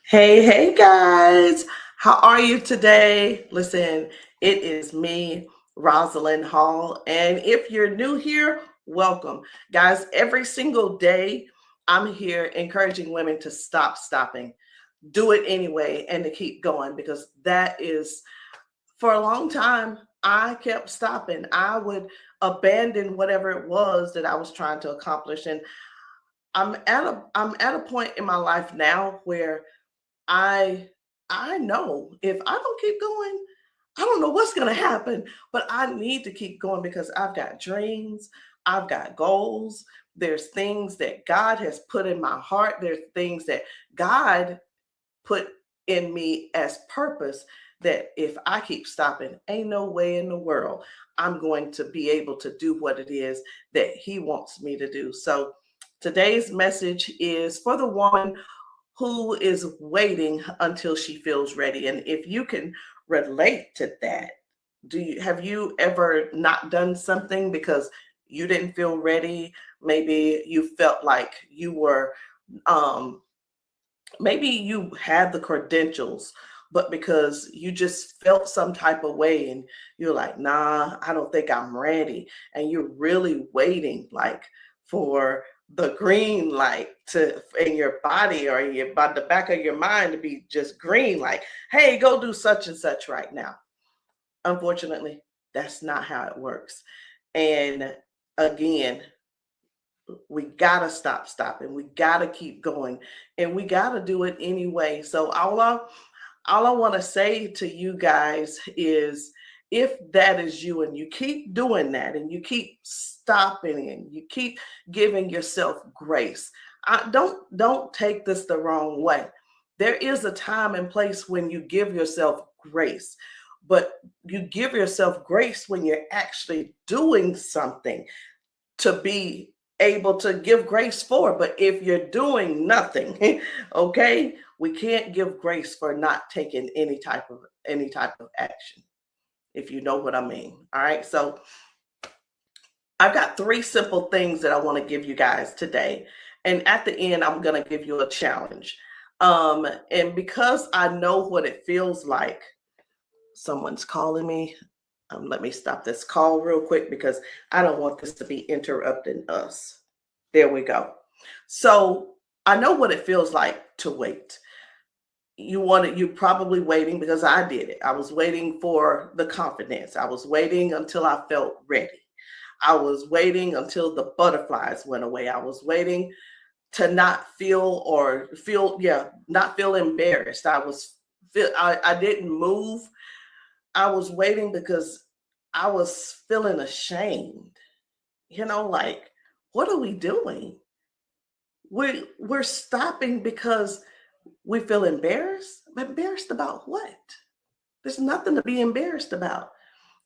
Hey guys, how are you today? Listen, it is me, Rosalind Hall, and if you're new here, welcome. Guys, every single day I'm here encouraging women to stop stopping, do it anyway, and to keep going because that is for a long time. I kept stopping. I would abandon whatever it was that I was trying to accomplish, and I'm at a point in my life now where I I know if I don't keep going, I don't know what's going to happen, but I need to keep going because I've got dreams, I've got goals. There's things that God has put in my heart. There's things that God put in me as purpose that if I keep stopping, ain't no way in the world I'm going to be able to do what it is that He wants me to do. So today's message is for the woman who is waiting until she feels ready. And if you can relate to that, have you ever not done something because you didn't feel ready? Maybe you felt like you were um maybe you had the credentials, but because you just felt some type of way and you're like, nah, I don't think I'm ready. And you're really waiting like for the green light to in your body or in your by the back of your mind to be just green, like, hey, go do such and such right now. Unfortunately, that's not how it works. And again, we gotta stop stopping. We gotta keep going, and we gotta do it anyway. So all I want to say to you guys is, if that is you, and you keep doing that, and you keep stopping, and you keep giving yourself grace, don't take this the wrong way. There is a time and place when you give yourself grace, but you give yourself grace when you're actually doing something to be able to give grace for. But if you're doing nothing, okay, we can't give grace for not taking any type of action, if you know what I mean. All right. So I've got three simple things that I want to give you guys today. And at the end, I'm going to give you a challenge. And because I know what it feels like, someone's calling me. Let me stop this call real quick because I don't want this to be interrupting us. There we go. So I know what it feels like to wait. You're probably waiting because I did it. I was waiting for the confidence. I was waiting until I felt ready. I was waiting until the butterflies went away. I was waiting to not feel or feel, yeah, not feel embarrassed. I didn't move. I was waiting because I was feeling ashamed. Like, what are we doing? We're stopping because we feel embarrassed. Embarrassed about what? There's nothing to be embarrassed about.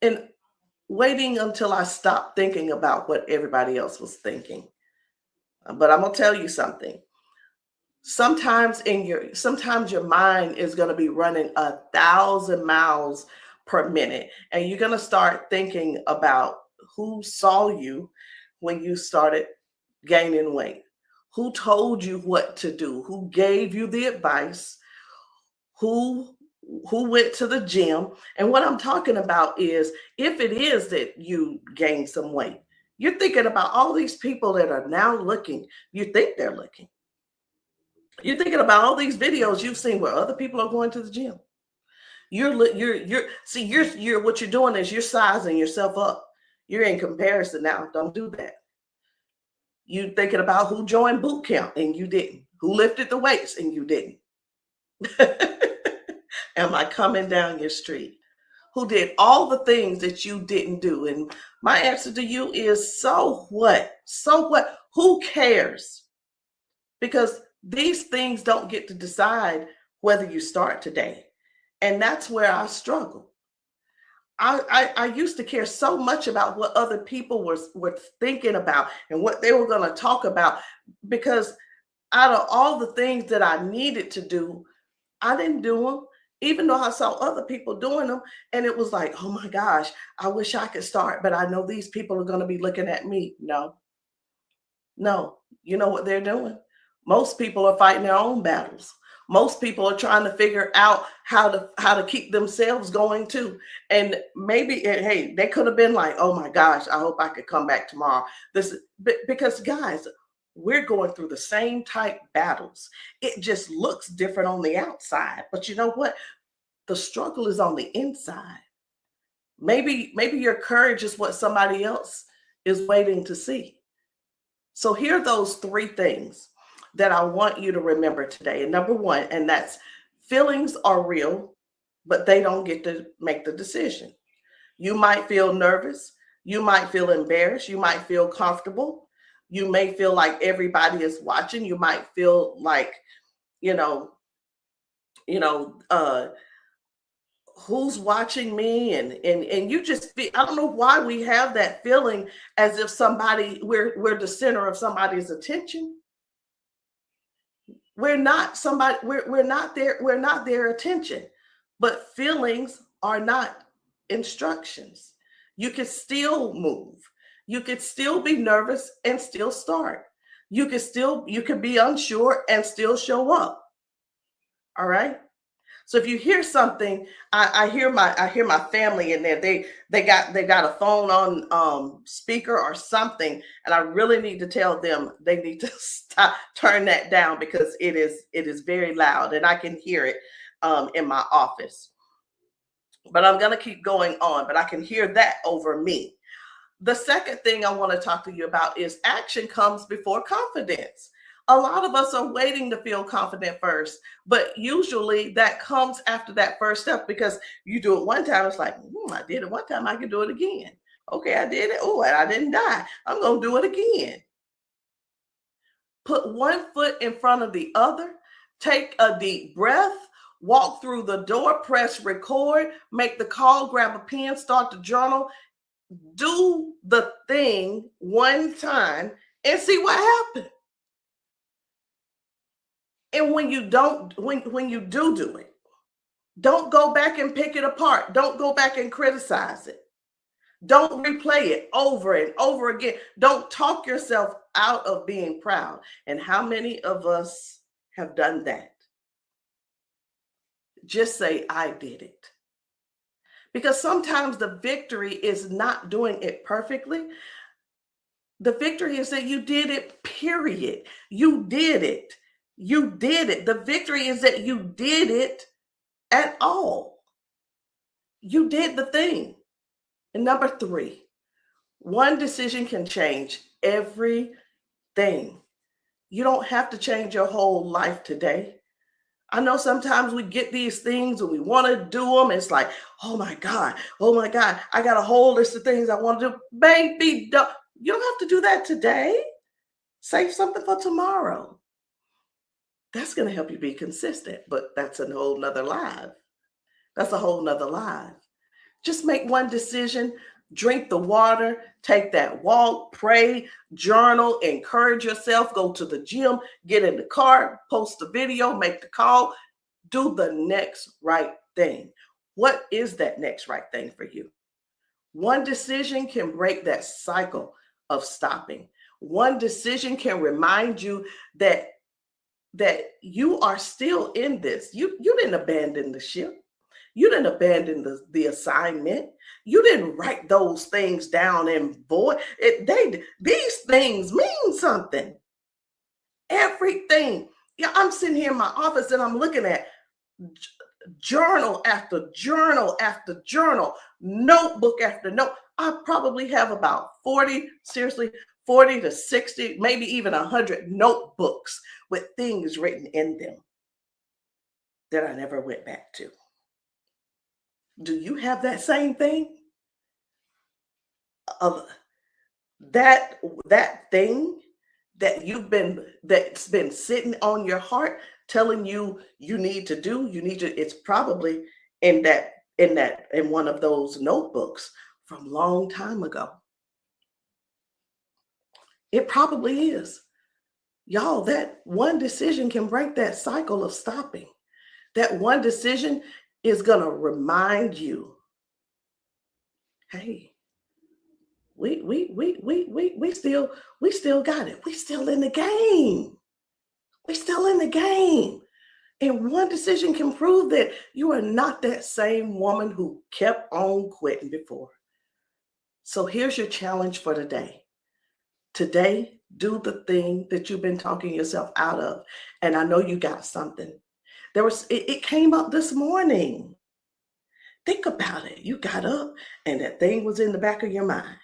And waiting until I stopped thinking about what everybody else was thinking. But I'm gonna tell you something. Sometimes your mind is going to be running 1,000 miles per minute, and you're going to start thinking about who saw you when you started gaining weight, who told you what to do, who gave you the advice, who who went to the gym. And what I'm talking about is, if it is that you gain some weight, you're thinking about all these people that are now looking. You think they're looking. You're thinking about all these videos you've seen where other people are going to the gym. You're what you're doing is you're sizing yourself up. You're in comparison now. Don't do that. You thinking about who joined boot camp and you didn't, who lifted the weights and you didn't. Am I coming down your street? Who did all the things that you didn't do? And my answer to you is, so what? So what? Who cares? Because these things don't get to decide whether you start today. And that's where I struggle. I used to care so much about what other people were thinking about and what they were going to talk about, because out of all the things that I needed to do, I didn't do them, even though I saw other people doing them. And it was like, oh my gosh, I wish I could start, but I know these people are going to be looking at me. No, no. You know what they're doing? Most people are fighting their own battles. Most people are trying to figure out how to keep themselves going too. And maybe hey, they could have been like, oh my gosh, I hope I could come back tomorrow. Because guys, we're going through the same type battles. It just looks different on the outside. But you know what? The struggle is on the inside. Maybe your courage is what somebody else is waiting to see. So here are those three things that I want you to remember today. And number one, and that's feelings are real, but they don't get to make the decision. You might feel nervous. You might feel embarrassed. You might feel comfortable. You may feel like everybody is watching. You might feel like, you know, you know, who's watching me, and you just feel, I don't know why we have that feeling as if we're the center of somebody's attention. We're not somebody, we're not their attention. But feelings are not instructions. You can still move. You could still be nervous and still start. You could be unsure and still show up. All right. So if you hear something, I hear my family in there. They got a phone on speaker or something, and I really need to tell them they need to turn that down because it is very loud, and I can hear it in my office. But I'm gonna keep going on, but I can hear that over me. The second thing I want to talk to you about is action comes before confidence. A lot of us are waiting to feel confident first, but usually that comes after that first step, because you do it one time, it's like, I did it one time, I can do it again. Okay, I did it. Oh, and I didn't die. I'm going to do it again. Put one foot in front of the other, take a deep breath, walk through the door, press record, make the call, grab a pen, start the journal, do the thing one time and see what happens. And when you do it, don't go back and pick it apart. Don't go back and criticize it. Don't replay it over and over again. Don't talk yourself out of being proud. And how many of us have done that? Just say, I did it. Because sometimes the victory is not doing it perfectly. The victory is that you did it, period. You did it. You did it. The victory is that you did it at all. You did the thing. And number three, one decision can change everything. You don't have to change your whole life today. I know sometimes we get these things and we want to do them. It's like, oh my God, I got a whole list of things I want to do. Baby, you don't have to do that today. Save something for tomorrow. That's going to help you be consistent, but that's a whole nother live. That's a whole nother live. Just make one decision, drink the water, take that walk, pray, journal, encourage yourself, go to the gym, get in the car, post a video, make the call, do the next right thing. What is that next right thing for you? One decision can break that cycle of stopping. One decision can remind you that you are still in this. You didn't abandon the ship. You didn't abandon the assignment. You didn't write those things down and void. These things mean something. Everything. Yeah, I'm sitting here in my office and I'm looking at journal after journal after journal, notebook after note. I probably have about 40 to 60, maybe even 100 notebooks with things written in them that I never went back to. Do you have that same thing? Of that thing that's been sitting on your heart, telling you need to do, it's probably in one of those notebooks from a long time ago. It probably is. Y'all, that one decision can break that cycle of stopping. That one decision is going to remind you, hey, we still got it. We still in the game. We still in the game. And one decision can prove that you are not that same woman who kept on quitting before. So here's your challenge for today. Today, do the thing that you've been talking yourself out of. And I know you got something. It came up this morning. Think about it. You got up and that thing was in the back of your mind.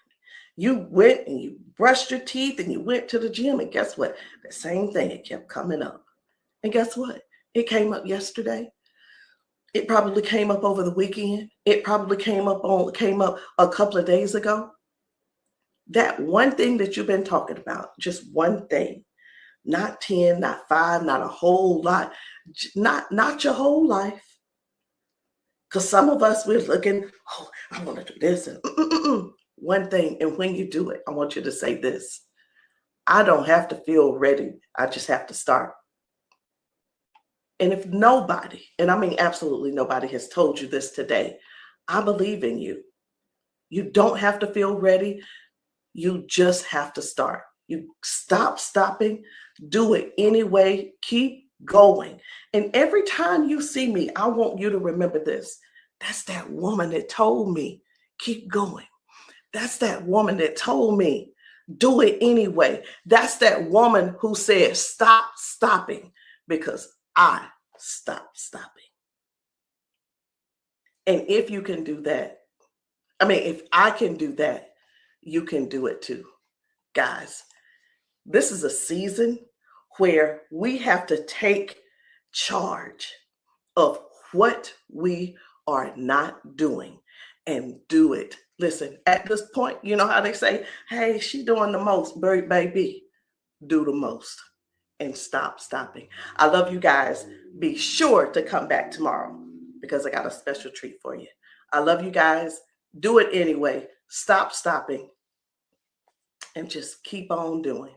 You went and you brushed your teeth and you went to the gym. And guess what? The same thing, it kept coming up. And guess what? It came up yesterday. It probably came up over the weekend. It probably came up a couple of days ago. That one thing that you've been talking about, just one thing, not 10, not 5, not a whole lot, not your whole life. Because some of us, we're looking, oh, I want to do this. And one thing. And when you do it, I want you to say this: I don't have to feel ready. I just have to start. And if nobody, and I mean absolutely nobody, has told you this today, I believe in you. You don't have to feel ready. You just have to start. You stop stopping, do it anyway, keep going. And every time you see me, I want you to remember this. That's that woman that told me, keep going. That's that woman that told me, do it anyway. That's that woman who said, stop stopping, because I stopped stopping. And if you can do that, if I can do that, you can do it too. Guys, this is a season where we have to take charge of what we are not doing and do it. Listen, at this point, you know how they say, hey, she doing the most, baby, do the most and stop stopping. I love you guys. Be sure to come back tomorrow because I got a special treat for you. I love you guys. Do it anyway. Stop stopping and just keep on doing.